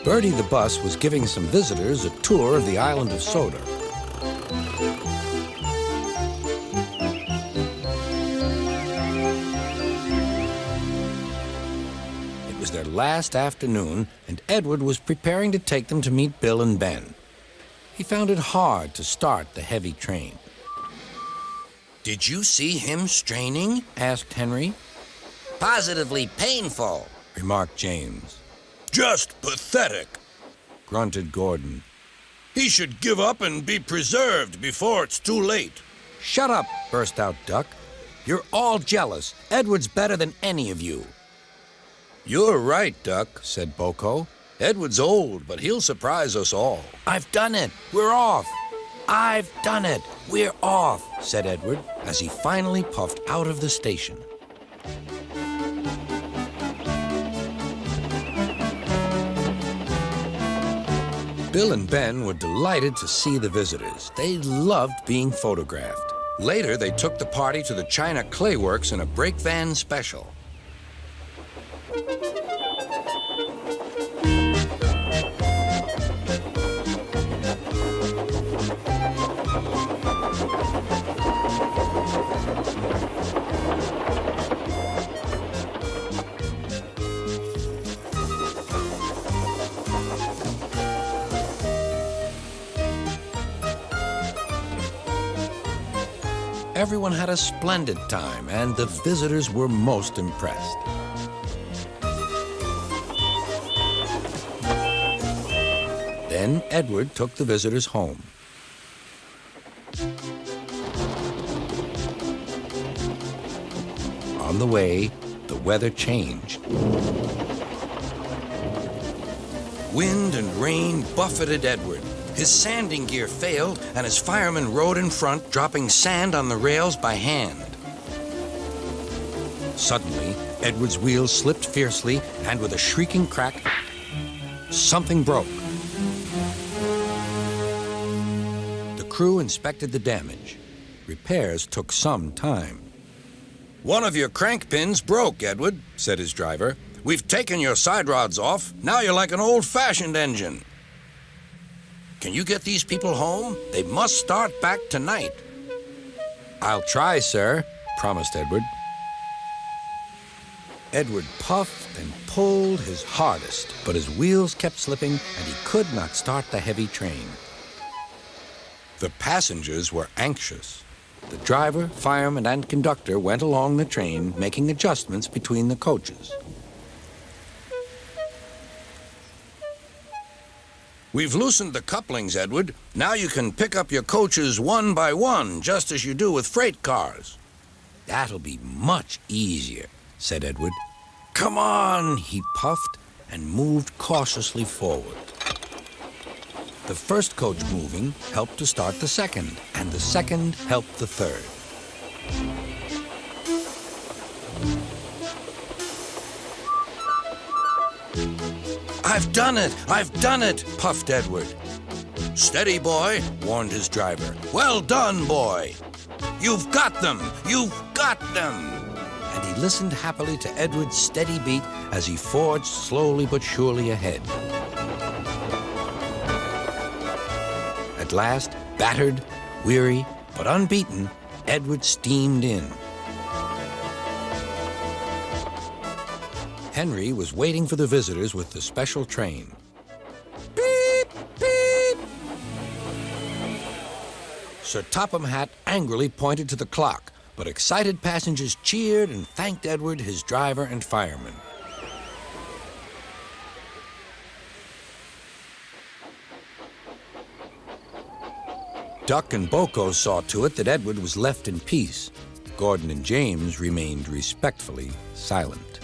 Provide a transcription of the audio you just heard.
Bertie the bus was giving some visitors a tour of the island of Sodor. It was their last afternoon, and Edward was preparing to take them to meet Bill and Ben. He found it hard to start the heavy train. Did you see him straining? Asked Henry. Positively painful, Remarked James. Just pathetic, Grunted Gordon. He should give up and be preserved before it's too late. Shut up, burst out Duck. You're all jealous. Edward's better than any of you. You're right, Duck, said Boko. Edward's old, but he'll surprise us all. I've done it. We're off. I've done it. We're off, said Edward as he finally puffed out of the station. Bill and Ben were delighted to see the visitors. They loved being photographed. Later, they took the party to the China Clay Works in a brake van special. Everyone had a splendid time, and the visitors were most impressed. Then Edward took the visitors home. On the way, the weather changed. Wind and rain buffeted Edward. His sanding gear failed, and his fireman rode in front, dropping sand on the rails by hand. Suddenly, Edward's wheels slipped fiercely, and with a shrieking crack, something broke. The crew inspected the damage. Repairs took some time. One of your crank pins broke, Edward, said his driver. We've taken your side rods off. Now you're like an old-fashioned engine. Can you get these people home? They must start back tonight. I'll try, sir, promised Edward. Edward puffed and pulled his hardest, but his wheels kept slipping and he could not start the heavy train. The passengers were anxious. The driver, fireman, and conductor went along the train, making adjustments between the coaches. We've loosened the couplings, Edward. Now you can pick up your coaches one by one, just as you do with freight cars. That'll be much easier, said Edward. Come on, he puffed and moved cautiously forward. The first coach moving helped to start the second, and the second helped the third. I've done it! I've done it! Puffed Edward. Steady, boy, warned his driver. Well done, boy! You've got them! You've got them! And he listened happily to Edward's steady beat as he forged slowly but surely ahead. At last, battered, weary, but unbeaten, Edward steamed in. Henry was waiting for the visitors with the special train. Beep, beep! Sir Topham Hatt angrily pointed to the clock, but excited passengers cheered and thanked Edward, his driver, and fireman. Duck and Boko saw to it that Edward was left in peace. Gordon and James remained respectfully silent.